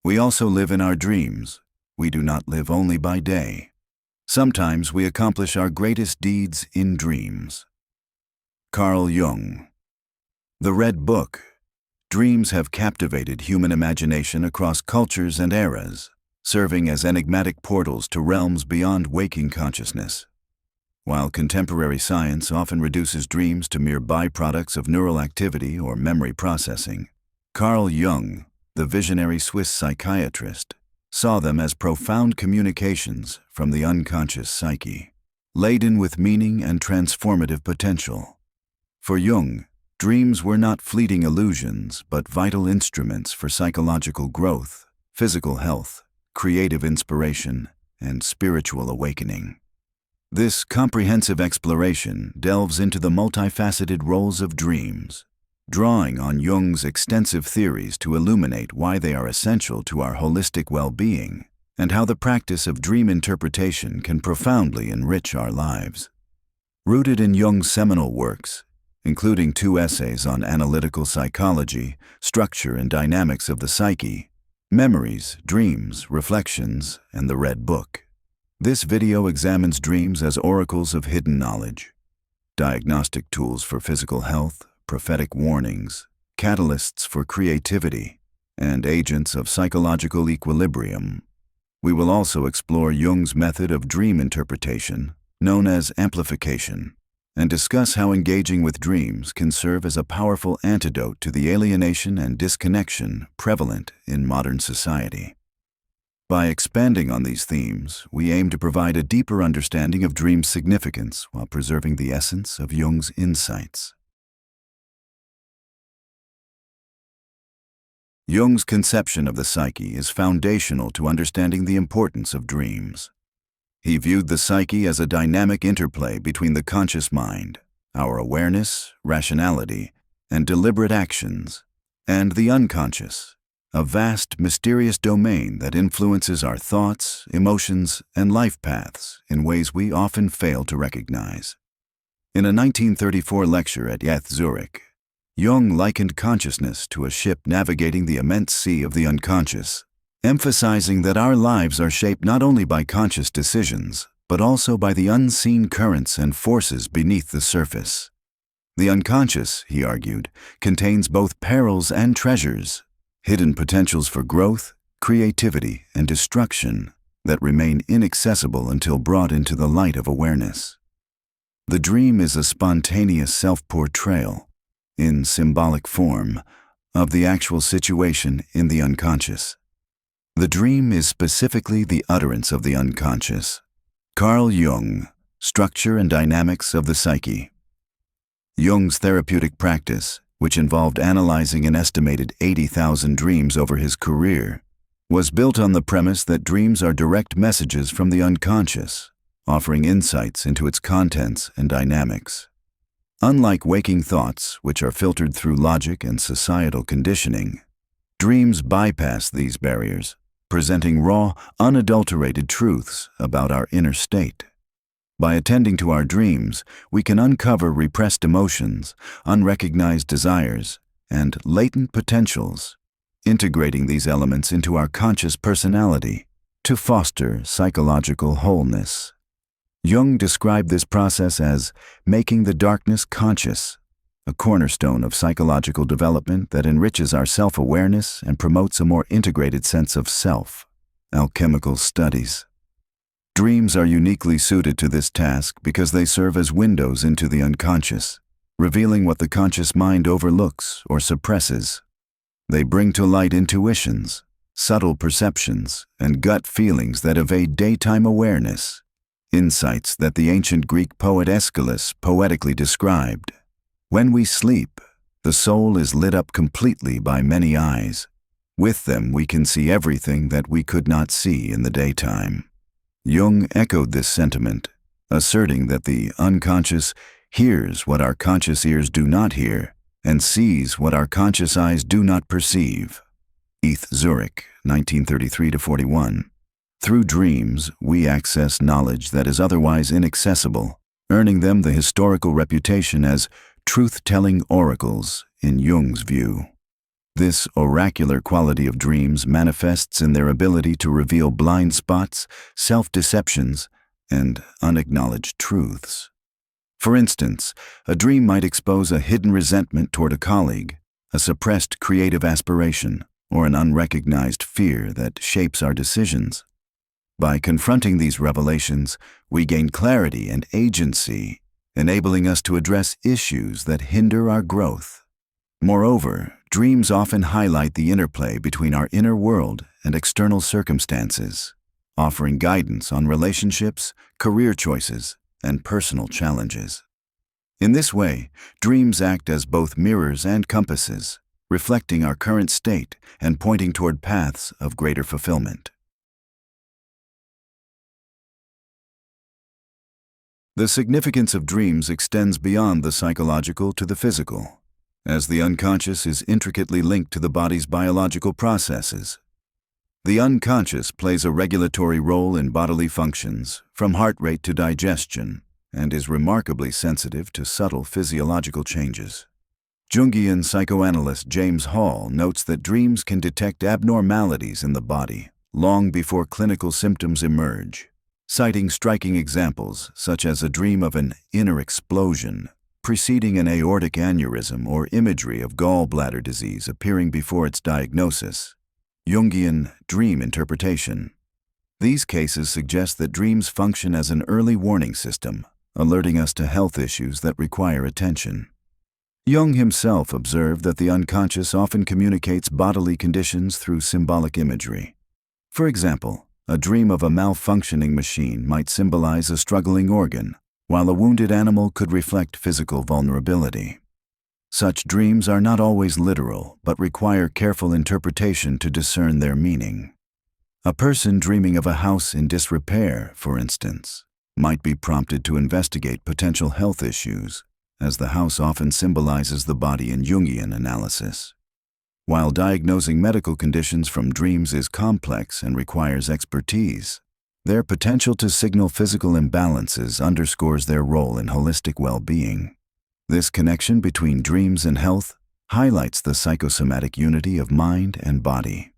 We also live in our dreams. We do not live only by day. Sometimes we accomplish our greatest deeds in dreams. Carl Jung. The Red Book. Dreams have captivated human imagination across cultures and eras, serving as enigmatic portals to realms beyond waking consciousness. While contemporary science often reduces dreams to mere byproducts of neural activity or memory processing, Carl Jung, the visionary Swiss psychiatrist, saw them as profound communications from the unconscious psyche, laden with meaning and transformative potential. For Jung, dreams were not fleeting illusions, but vital instruments for psychological growth, physical health, creative inspiration, and spiritual awakening. This comprehensive exploration delves into the multifaceted roles of dreams, drawing on Jung's extensive theories to illuminate why they are essential to our holistic well-being and how the practice of dream interpretation can profoundly enrich our lives. Rooted in Jung's seminal works, including 2 essays on analytical psychology, structure and dynamics of the psyche, Memories, Dreams, Reflections, and the Red Book, this video examines dreams as oracles of hidden knowledge, diagnostic tools for physical health, prophetic warnings, catalysts for creativity, and agents of psychological equilibrium. We will also explore Jung's method of dream interpretation, known as amplification, and discuss how engaging with dreams can serve as a powerful antidote to the alienation and disconnection prevalent in modern society. By expanding on these themes, we aim to provide a deeper understanding of dream significance while preserving the essence of Jung's insights. Jung's conception of the psyche is foundational to understanding the importance of dreams. He viewed the psyche as a dynamic interplay between the conscious mind, our awareness, rationality, and deliberate actions, and the unconscious, a vast, mysterious domain that influences our thoughts, emotions, and life paths in ways we often fail to recognize. In a 1934 lecture at ETH Zurich, Jung likened consciousness to a ship navigating the immense sea of the unconscious, emphasizing that our lives are shaped not only by conscious decisions, but also by the unseen currents and forces beneath the surface. The unconscious, he argued, contains both perils and treasures, hidden potentials for growth, creativity, and destruction that remain inaccessible until brought into the light of awareness. The dream is a spontaneous self-portrayal, in symbolic form, of the actual situation in the unconscious. The dream is specifically the utterance of the unconscious. Carl Jung, Structure and Dynamics of the Psyche. Jung's therapeutic practice, which involved analyzing an estimated 80,000 dreams over his career, was built on the premise that dreams are direct messages from the unconscious, offering insights into its contents and dynamics. Unlike waking thoughts, which are filtered through logic and societal conditioning, dreams bypass these barriers, presenting raw, unadulterated truths about our inner state. By attending to our dreams, we can uncover repressed emotions, unrecognized desires, and latent potentials, integrating these elements into our conscious personality to foster psychological wholeness. Jung described this process as making the darkness conscious, a cornerstone of psychological development that enriches our self-awareness and promotes a more integrated sense of self. Alchemical studies. Dreams are uniquely suited to this task because they serve as windows into the unconscious, revealing what the conscious mind overlooks or suppresses. They bring to light intuitions, subtle perceptions, and gut feelings that evade daytime awareness, insights that the ancient Greek poet Aeschylus poetically described. When we sleep, the soul is lit up completely by many eyes. With them we can see everything that we could not see in the daytime. Jung echoed this sentiment, asserting that the unconscious hears what our conscious ears do not hear and sees what our conscious eyes do not perceive. ETH Zurich, 1933-41. Through dreams, we access knowledge that is otherwise inaccessible, earning them the historical reputation as truth-telling oracles in Jung's view. This oracular quality of dreams manifests in their ability to reveal blind spots, self-deceptions, and unacknowledged truths. For instance, a dream might expose a hidden resentment toward a colleague, a suppressed creative aspiration, or an unrecognized fear that shapes our decisions. By confronting these revelations, we gain clarity and agency, enabling us to address issues that hinder our growth. Moreover, dreams often highlight the interplay between our inner world and external circumstances, offering guidance on relationships, career choices, and personal challenges. In this way, dreams act as both mirrors and compasses, reflecting our current state and pointing toward paths of greater fulfillment. The significance of dreams extends beyond the psychological to the physical, as the unconscious is intricately linked to the body's biological processes. The unconscious plays a regulatory role in bodily functions, from heart rate to digestion, and is remarkably sensitive to subtle physiological changes. Jungian psychoanalyst James Hall notes that dreams can detect abnormalities in the body long before clinical symptoms emerge, citing striking examples such as a dream of an inner explosion preceding an aortic aneurysm or imagery of gallbladder disease appearing before its diagnosis. Jungian dream interpretation. These cases suggest that dreams function as an early warning system, alerting us to health issues that require attention. Jung himself observed that the unconscious often communicates bodily conditions through symbolic imagery. For example, a dream of a malfunctioning machine might symbolize a struggling organ, while a wounded animal could reflect physical vulnerability. Such dreams are not always literal, but require careful interpretation to discern their meaning. A person dreaming of a house in disrepair, for instance, might be prompted to investigate potential health issues, as the house often symbolizes the body in Jungian analysis. While diagnosing medical conditions from dreams is complex and requires expertise, their potential to signal physical imbalances underscores their role in holistic well-being. This connection between dreams and health highlights the psychosomatic unity of mind and body.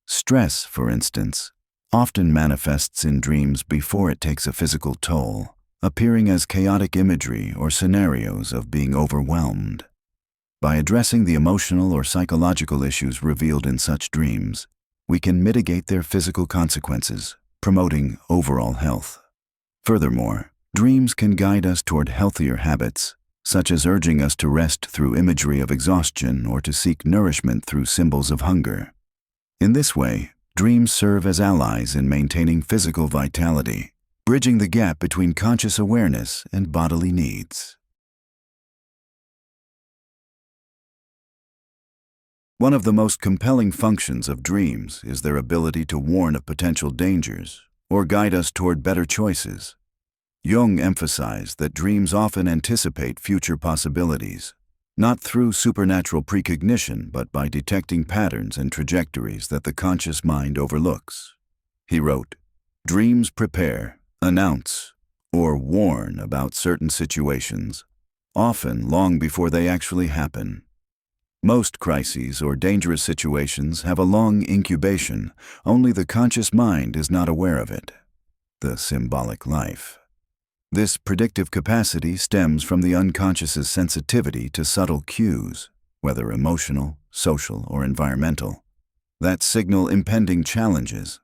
Stress, for instance, often manifests in dreams before it takes a physical toll, appearing as chaotic imagery or scenarios of being overwhelmed. By addressing the emotional or psychological issues revealed in such dreams, we can mitigate their physical consequences, promoting overall health. Furthermore, dreams can guide us toward healthier habits, such as urging us to rest through imagery of exhaustion or to seek nourishment through symbols of hunger. In this way, dreams serve as allies in maintaining physical vitality, bridging the gap between conscious awareness and bodily needs. One of the most compelling functions of dreams is their ability to warn of potential dangers or guide us toward better choices. Jung emphasized that dreams often anticipate future possibilities, not through supernatural precognition, but by detecting patterns and trajectories that the conscious mind overlooks. He wrote, "Dreams prepare, announce, or warn about certain situations, often long before they actually happen. Most crises or dangerous situations have a long incubation, only the conscious mind is not aware of it." The symbolic life. This predictive capacity stems from the unconscious's sensitivity to subtle cues, whether emotional, social, or environmental, that signal impending challenges.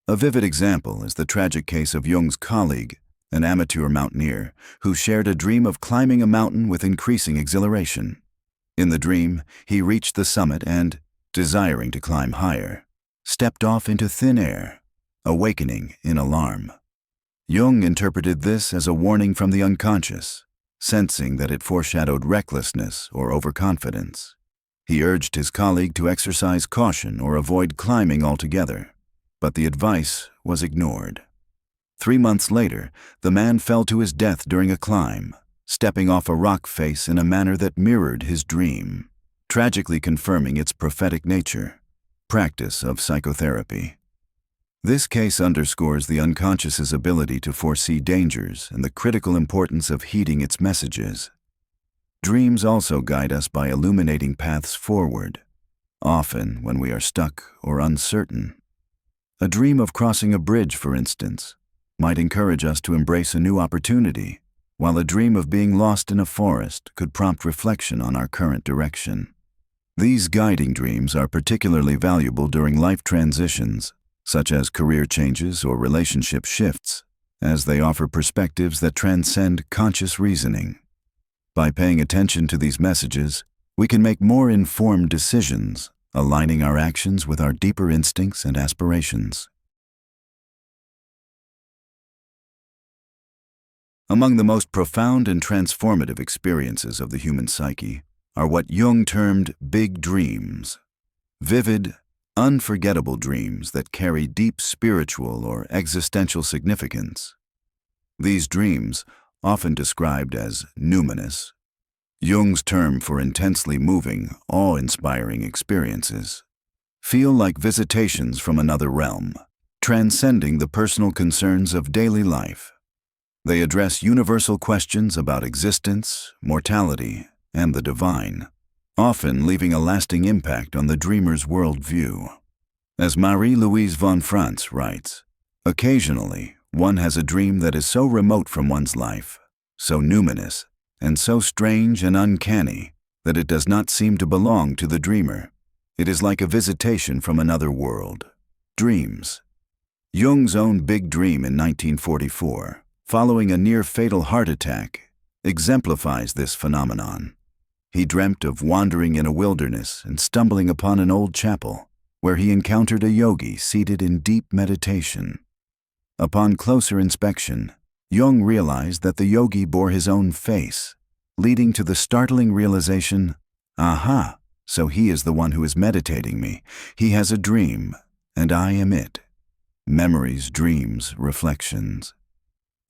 A vivid example is the tragic case of Jung's colleague, an amateur mountaineer, who shared a dream of climbing a mountain with increasing exhilaration. In the dream, he reached the summit and, desiring to climb higher, stepped off into thin air, awakening in alarm. Jung interpreted this as a warning from the unconscious, sensing that it foreshadowed recklessness or overconfidence. He urged his colleague to exercise caution or avoid climbing altogether, but the advice was ignored. 3 months later, the man fell to his death during a climb, stepping off a rock face in a manner that mirrored his dream, tragically confirming its prophetic nature. Practice of psychotherapy. This case underscores the unconscious's ability to foresee dangers and the critical importance of heeding its messages. Dreams also guide us by illuminating paths forward, often when we are stuck or uncertain. A dream of crossing a bridge, for instance, might encourage us to embrace a new opportunity, while a dream of being lost in a forest could prompt reflection on our current direction. These guiding dreams are particularly valuable during life transitions, such as career changes or relationship shifts, as they offer perspectives that transcend conscious reasoning. By paying attention to these messages, we can make more informed decisions, aligning our actions with our deeper instincts and aspirations. Among the most profound and transformative experiences of the human psyche are what Jung termed big dreams. Vivid, unforgettable dreams that carry deep spiritual or existential significance. These dreams, often described as numinous, Jung's term for intensely moving, awe-inspiring experiences, feel like visitations from another realm, transcending the personal concerns of daily life. They address universal questions about existence, mortality, and the divine, often leaving a lasting impact on the dreamer's worldview. As Marie-Louise von Franz writes, occasionally, one has a dream that is so remote from one's life, so numinous, and so strange and uncanny that it does not seem to belong to the dreamer. It is like a visitation from another world. Dreams. Jung's own big dream in 1944, following a near-fatal heart attack, exemplifies this phenomenon. He dreamt of wandering in a wilderness and stumbling upon an old chapel, where he encountered a yogi seated in deep meditation. Upon closer inspection, Jung realized that the yogi bore his own face, leading to the startling realization, aha, so he is the one who is meditating me. He has a dream, and I am it. Memories, dreams, reflections.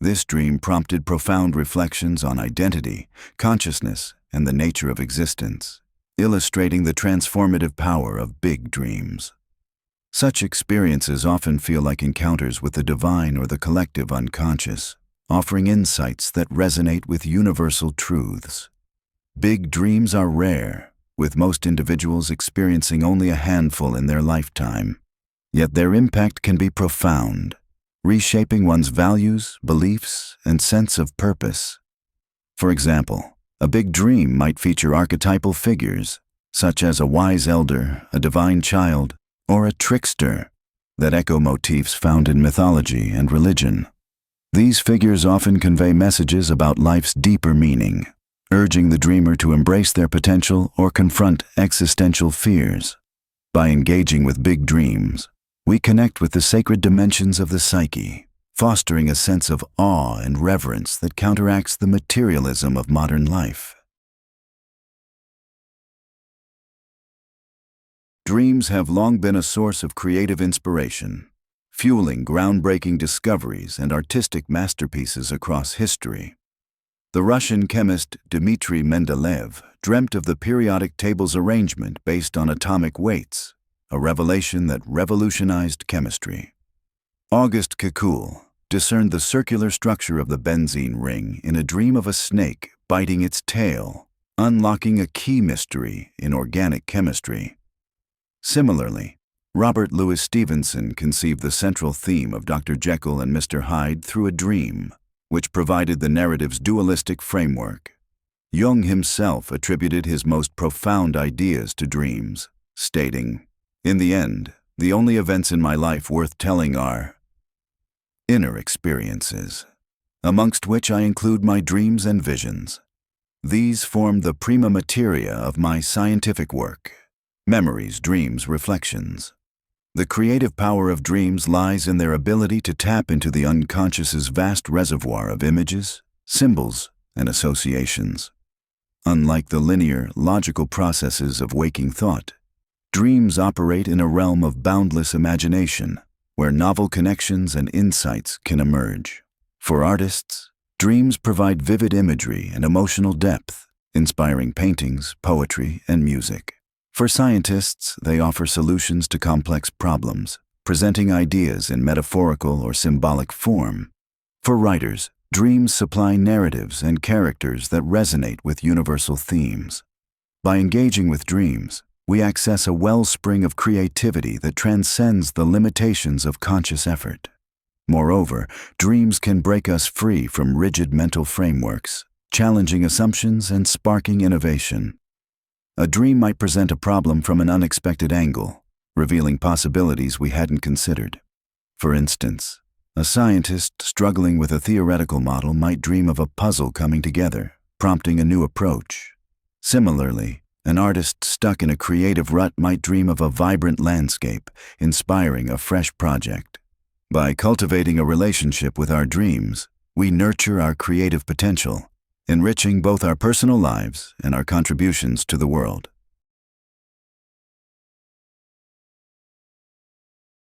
This dream prompted profound reflections on identity, consciousness, and the nature of existence, illustrating the transformative power of big dreams. Such experiences often feel like encounters with the divine or the collective unconscious, offering insights that resonate with universal truths. Big dreams are rare, with most individuals experiencing only a handful in their lifetime. Yet their impact can be profound, reshaping one's values, beliefs, and sense of purpose. For example, a big dream might feature archetypal figures, such as a wise elder, a divine child, or a trickster, that echo motifs found in mythology and religion. These figures often convey messages about life's deeper meaning, urging the dreamer to embrace their potential or confront existential fears. By engaging with big dreams, we connect with the sacred dimensions of the psyche, fostering a sense of awe and reverence that counteracts the materialism of modern life. Dreams have long been a source of creative inspiration, fueling groundbreaking discoveries and artistic masterpieces across history. The Russian chemist Dmitry Mendeleev dreamt of the periodic table's arrangement based on atomic weights, a revelation that revolutionized chemistry. Auguste Kekule discerned the circular structure of the benzene ring in a dream of a snake biting its tail, unlocking a key mystery in organic chemistry. Similarly, Robert Louis Stevenson conceived the central theme of Dr. Jekyll and Mr. Hyde through a dream, which provided the narrative's dualistic framework. Jung himself attributed his most profound ideas to dreams, stating, "In the end, the only events in my life worth telling are inner experiences, amongst which I include my dreams and visions. These form the prima materia of my scientific work. Memories, dreams, reflections. The creative power of dreams lies in their ability to tap into the unconscious's vast reservoir of images, symbols, and associations. Unlike the linear, logical processes of waking thought, dreams operate in a realm of boundless imagination, where novel connections and insights can emerge. For artists, dreams provide vivid imagery and emotional depth, inspiring paintings, poetry, and music. For scientists, they offer solutions to complex problems, presenting ideas in metaphorical or symbolic form. For writers, dreams supply narratives and characters that resonate with universal themes. By engaging with dreams, we access a wellspring of creativity that transcends the limitations of conscious effort. Moreover, dreams can break us free from rigid mental frameworks, challenging assumptions and sparking innovation. A dream might present a problem from an unexpected angle, revealing possibilities we hadn't considered. For instance, a scientist struggling with a theoretical model might dream of a puzzle coming together, prompting a new approach. Similarly, an artist stuck in a creative rut might dream of a vibrant landscape, inspiring a fresh project. By cultivating a relationship with our dreams, we nurture our creative potential, enriching both our personal lives and our contributions to the world.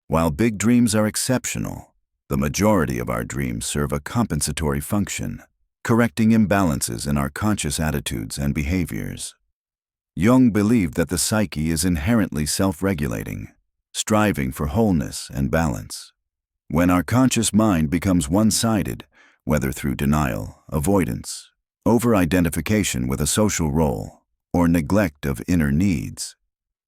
While big dreams are exceptional, the majority of our dreams serve a compensatory function, correcting imbalances in our conscious attitudes and behaviors. Jung believed that the psyche is inherently self-regulating, striving for wholeness and balance. When our conscious mind becomes one-sided, whether through denial, avoidance, over-identification with a social role, or neglect of inner needs,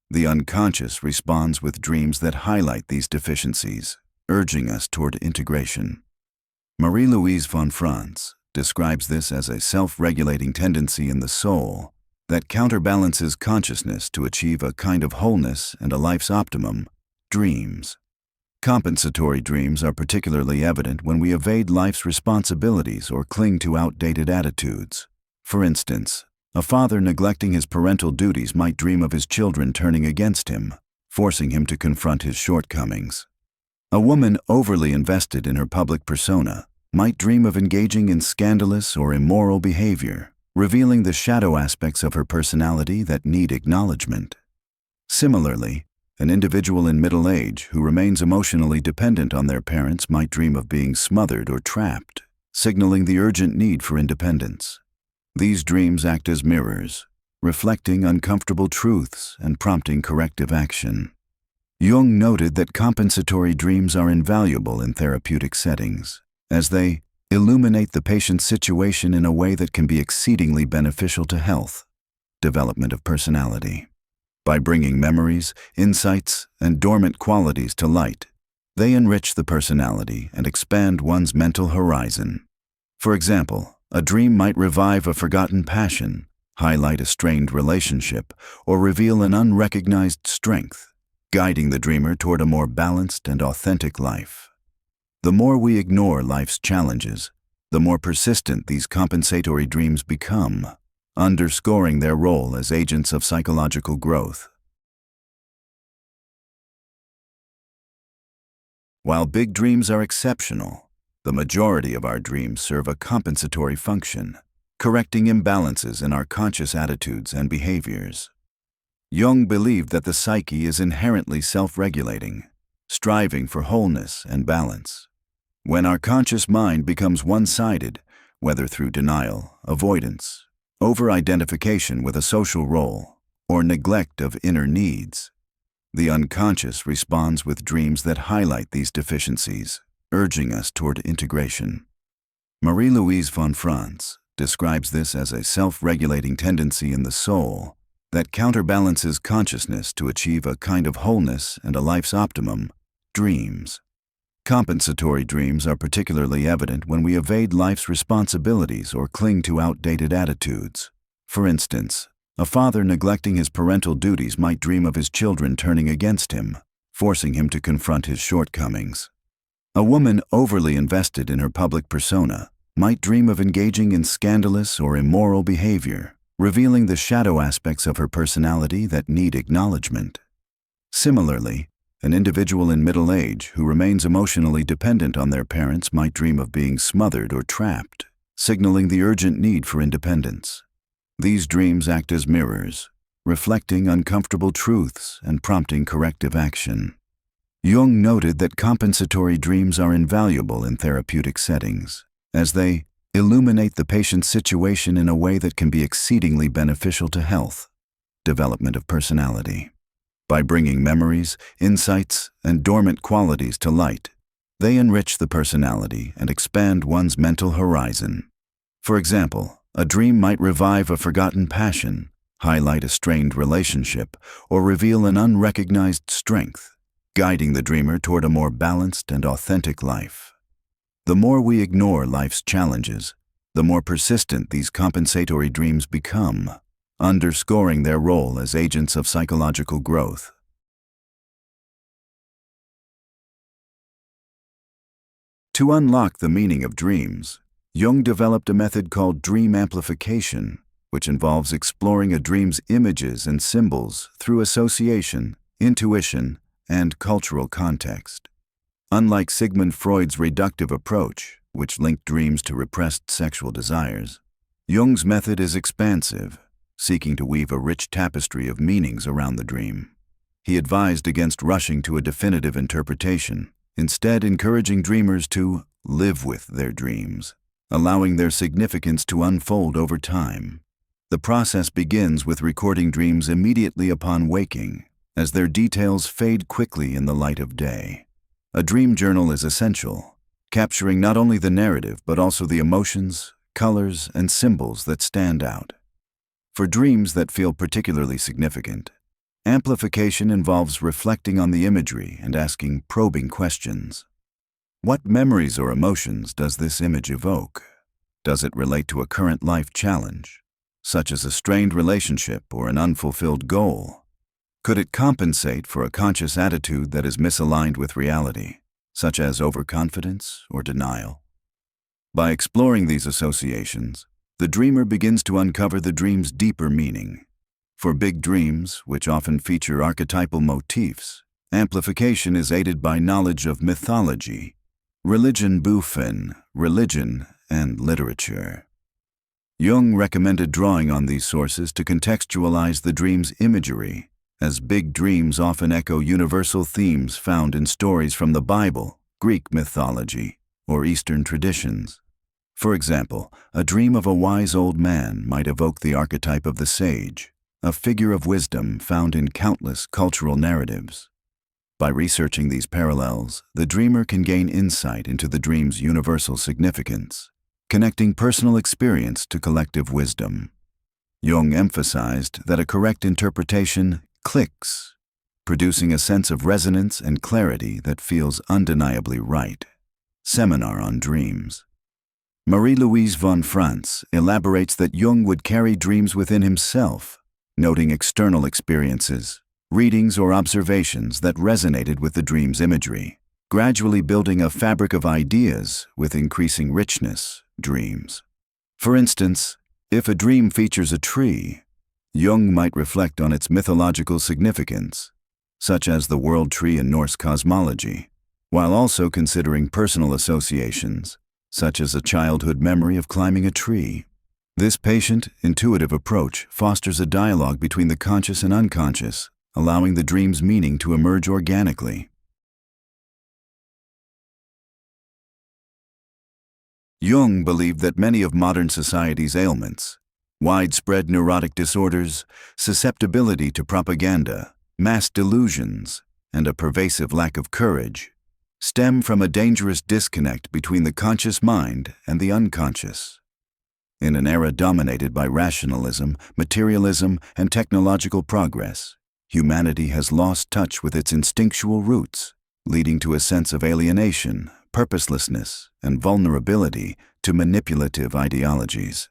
the unconscious responds with dreams that highlight these deficiencies, urging us toward integration. Marie-Louise von Franz describes this as a self-regulating tendency in the soul that counterbalances consciousness to achieve a kind of wholeness and a life's optimum, dreams. Compensatory dreams are particularly evident when we evade life's responsibilities or cling to outdated attitudes. For instance, a father neglecting his parental duties might dream of his children turning against him, forcing him to confront his shortcomings. A woman overly invested in her public persona might dream of engaging in scandalous or immoral behavior, revealing the shadow aspects of her personality that need acknowledgement. Similarly, an individual in middle age who remains emotionally dependent on their parents might dream of being smothered or trapped, signaling the urgent need for independence. These dreams act as mirrors, reflecting uncomfortable truths and prompting corrective action. Jung noted that compensatory dreams are invaluable in therapeutic settings, as they illuminate the patient's situation in a way that can be exceedingly beneficial to health, development of personality. By bringing memories, insights, and dormant qualities to light, they enrich the personality and expand one's mental horizon. For example, a dream might revive a forgotten passion, highlight a strained relationship, or reveal an unrecognized strength, guiding the dreamer toward a more balanced and authentic life. The more we ignore life's challenges, the more persistent these compensatory dreams become, underscoring their role as agents of psychological growth. While big dreams are exceptional, the majority of our dreams serve a compensatory function, correcting imbalances in our conscious attitudes and behaviors. Jung believed that the psyche is inherently self-regulating, striving for wholeness and balance. When our conscious mind becomes one-sided, whether through denial, avoidance, over-identification with a social role, or neglect of inner needs, the unconscious responds with dreams that highlight these deficiencies, urging us toward integration. Marie-Louise von Franz describes this as a self-regulating tendency in the soul that counterbalances consciousness to achieve a kind of wholeness and a life's optimum, dreams. Compensatory dreams are particularly evident when we evade life's responsibilities or cling to outdated attitudes. For instance, a father neglecting his parental duties might dream of his children turning against him, forcing him to confront his shortcomings. A woman overly invested in her public persona might dream of engaging in scandalous or immoral behavior, revealing the shadow aspects of her personality that need acknowledgement. Similarly, an individual in middle age who remains emotionally dependent on their parents might dream of being smothered or trapped, signaling the urgent need for independence. These dreams act as mirrors, reflecting uncomfortable truths and prompting corrective action. Jung noted that compensatory dreams are invaluable in therapeutic settings, as they illuminate the patient's situation in a way that can be exceedingly beneficial to health, development of personality. By bringing memories, insights, and dormant qualities to light, they enrich the personality and expand one's mental horizon. For example, a dream might revive a forgotten passion, highlight a strained relationship, or reveal an unrecognized strength, guiding the dreamer toward a more balanced and authentic life. The more we ignore life's challenges, the more persistent these compensatory dreams become, underscoring their role as agents of psychological growth. To unlock the meaning of dreams, Jung developed a method called dream amplification, which involves exploring a dream's images and symbols through association, intuition, and cultural context. Unlike Sigmund Freud's reductive approach, which linked dreams to repressed sexual desires, Jung's method is expansive, seeking to weave a rich tapestry of meanings around the dream. He advised against rushing to a definitive interpretation, instead encouraging dreamers to live with their dreams, allowing their significance to unfold over time. The process begins with recording dreams immediately upon waking, as their details fade quickly in the light of day. A dream journal is essential, capturing not only the narrative but also the emotions, colors, and symbols that stand out. For dreams that feel particularly significant, amplification involves reflecting on the imagery and asking probing questions. What memories or emotions does this image evoke? Does it relate to a current life challenge, such as a strained relationship or an unfulfilled goal? Could it compensate for a conscious attitude that is misaligned with reality, such as overconfidence or denial? By exploring these associations, the dreamer begins to uncover the dream's deeper meaning. For big dreams, which often feature archetypal motifs, amplification is aided by knowledge of mythology, religion, and literature. Jung recommended drawing on these sources to contextualize the dream's imagery, as big dreams often echo universal themes found in stories from the Bible, Greek mythology, or Eastern traditions. For example, a dream of a wise old man might evoke the archetype of the sage, a figure of wisdom found in countless cultural narratives. By researching these parallels, the dreamer can gain insight into the dream's universal significance, connecting personal experience to collective wisdom. Jung emphasized that a correct interpretation clicks, producing a sense of resonance and clarity that feels undeniably right. Seminar on Dreams. Marie-Louise von Franz elaborates that Jung would carry dreams within himself, noting external experiences, readings or observations that resonated with the dream's imagery, gradually building a fabric of ideas with increasing richness. Dreams. For instance, if a dream features a tree, Jung might reflect on its mythological significance, such as the world tree in Norse cosmology, while also considering personal associations, such as a childhood memory of climbing a tree. This patient, intuitive approach fosters a dialogue between the conscious and unconscious, allowing the dream's meaning to emerge organically. Jung believed that many of modern society's ailments, widespread neurotic disorders, susceptibility to propaganda, mass delusions, and a pervasive lack of courage, stem from a dangerous disconnect between the conscious mind and the unconscious. In an era dominated by rationalism, materialism, and technological progress, humanity has lost touch with its instinctual roots, leading to a sense of alienation, purposelessness, and vulnerability to manipulative ideologies.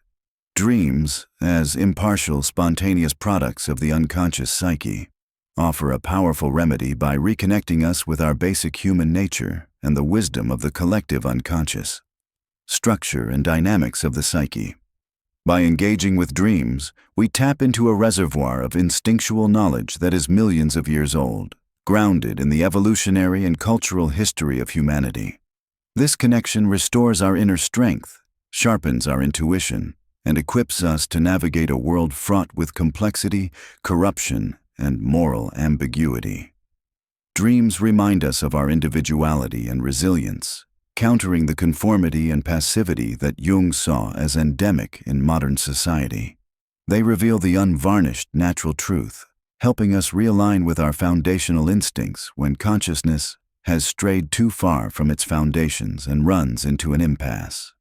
Dreams, as impartial, spontaneous products of the unconscious psyche, offer a powerful remedy by reconnecting us with our basic human nature and the wisdom of the collective unconscious. Structure and dynamics of the psyche. By engaging with dreams, we tap into a reservoir of instinctual knowledge that is millions of years old, grounded in the evolutionary and cultural history of humanity. This connection restores our inner strength, sharpens our intuition, and equips us to navigate a world fraught with complexity, corruption, and moral ambiguity. Dreams remind us of our individuality and resilience, countering the conformity and passivity that Jung saw as endemic in modern society. They reveal the unvarnished natural truth, helping us realign with our foundational instincts when consciousness has strayed too far from its foundations and runs into an impasse.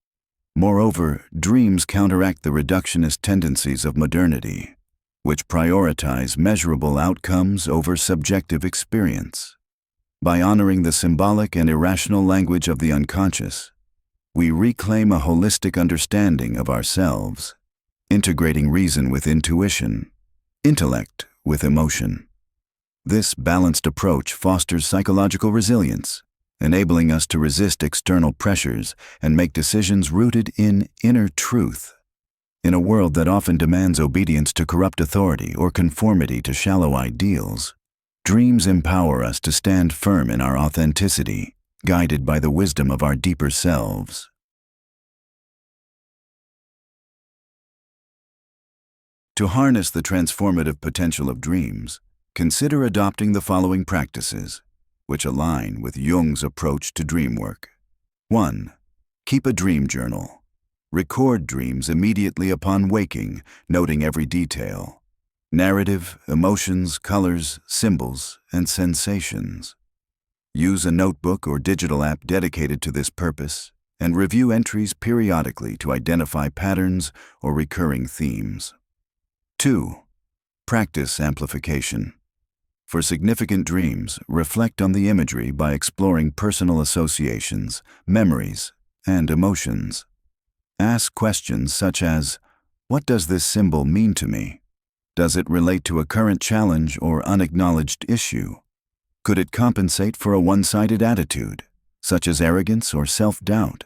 Moreover, dreams counteract the reductionist tendencies of modernity. which prioritize measurable outcomes over subjective experience. By honoring the symbolic and irrational language of the unconscious, we reclaim a holistic understanding of ourselves, integrating reason with intuition, intellect with emotion. This balanced approach fosters psychological resilience, enabling us to resist external pressures and make decisions rooted in inner truth. In a world that often demands obedience to corrupt authority or conformity to shallow ideals, dreams empower us to stand firm in our authenticity, guided by the wisdom of our deeper selves. To harness the transformative potential of dreams, consider adopting the following practices, which align with Jung's approach to dream work. 1. Keep a dream journal. Record dreams immediately upon waking, noting every detail: narrative, emotions, colors, symbols, and sensations. Use a notebook or digital app dedicated to this purpose, and review entries periodically to identify patterns or recurring themes. 2. Practice amplification. For significant dreams, reflect on the imagery by exploring personal associations, memories, and emotions. Ask questions such as, what does this symbol mean to me? Does it relate to a current challenge or unacknowledged issue? Could it compensate for a one-sided attitude, such as arrogance or self-doubt?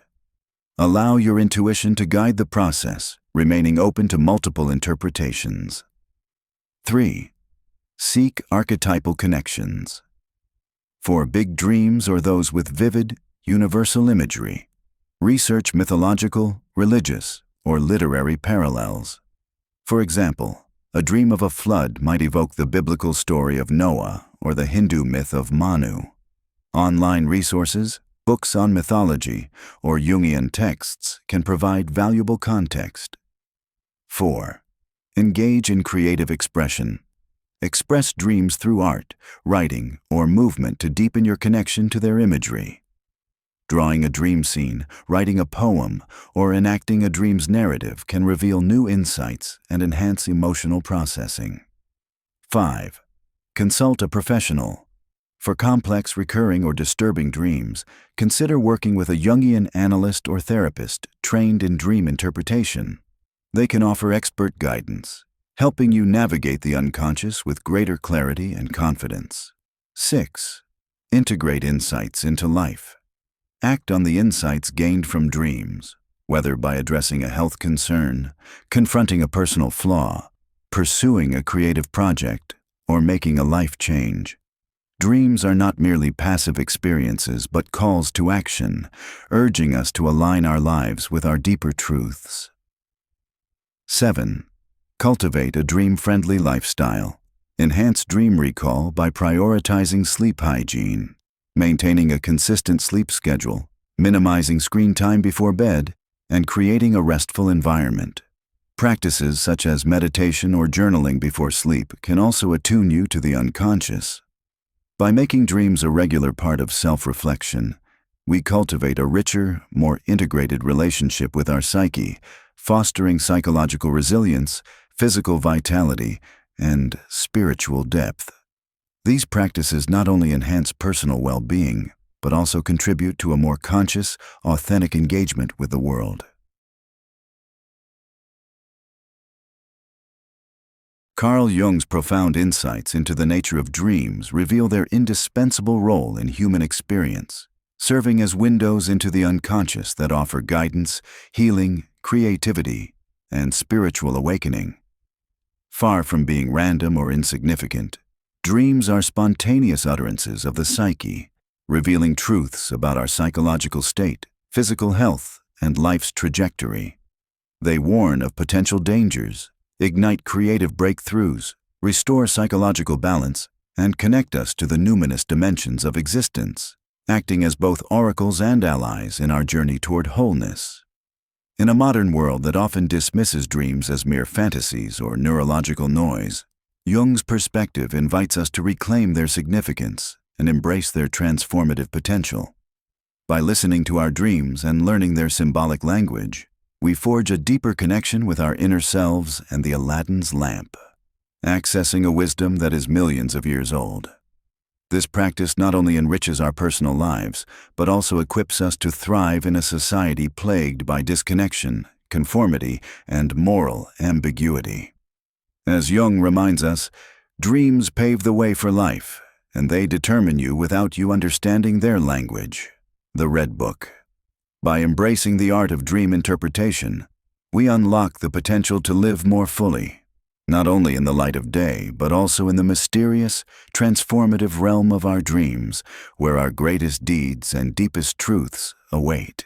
Allow your intuition to guide the process, remaining open to multiple interpretations. 3. Seek archetypal connections. For big dreams or those with vivid, universal imagery, research mythological, religious, or literary parallels. For example, a dream of a flood might evoke the biblical story of Noah or the Hindu myth of Manu. Online resources, books on mythology, or Jungian texts can provide valuable context. 4. Engage in creative expression. Express dreams through art, writing, or movement to deepen your connection to their imagery. Drawing a dream scene, writing a poem, or enacting a dream's narrative can reveal new insights and enhance emotional processing. 5. Consult a professional. For complex, recurring, or disturbing dreams, consider working with a Jungian analyst or therapist trained in dream interpretation. They can offer expert guidance, helping you navigate the unconscious with greater clarity and confidence. 6. Integrate insights into life. Act on the insights gained from dreams, whether by addressing a health concern, confronting a personal flaw, pursuing a creative project, or making a life change. Dreams are not merely passive experiences but calls to action, urging us to align our lives with our deeper truths. 7. Cultivate a dream-friendly lifestyle. Enhance dream recall by prioritizing sleep hygiene, maintaining a consistent sleep schedule, minimizing screen time before bed, and creating a restful environment. Practices such as meditation or journaling before sleep can also attune you to the unconscious. By making dreams a regular part of self-reflection, we cultivate a richer, more integrated relationship with our psyche, fostering psychological resilience, physical vitality, and spiritual depth. These practices not only enhance personal well-being, but also contribute to a more conscious, authentic engagement with the world. Carl Jung's profound insights into the nature of dreams reveal their indispensable role in human experience, serving as windows into the unconscious that offer guidance, healing, creativity, and spiritual awakening. Far from being random or insignificant, dreams are spontaneous utterances of the psyche, revealing truths about our psychological state, physical health, and life's trajectory. They warn of potential dangers, ignite creative breakthroughs, restore psychological balance, and connect us to the numinous dimensions of existence, acting as both oracles and allies in our journey toward wholeness. In a modern world that often dismisses dreams as mere fantasies or neurological noise, Jung's perspective invites us to reclaim their significance and embrace their transformative potential. By listening to our dreams and learning their symbolic language, we forge a deeper connection with our inner selves and the Aladdin's lamp. accessing a wisdom that is millions of years old. This practice not only enriches our personal lives, but also equips us to thrive in a society plagued by disconnection, conformity, and moral ambiguity. As Jung reminds us, dreams pave the way for life, and they determine you without you understanding their language. The Red Book. By embracing the art of dream interpretation, we unlock the potential to live more fully, not only in the light of day, but also in the mysterious, transformative realm of our dreams, where our greatest deeds and deepest truths await.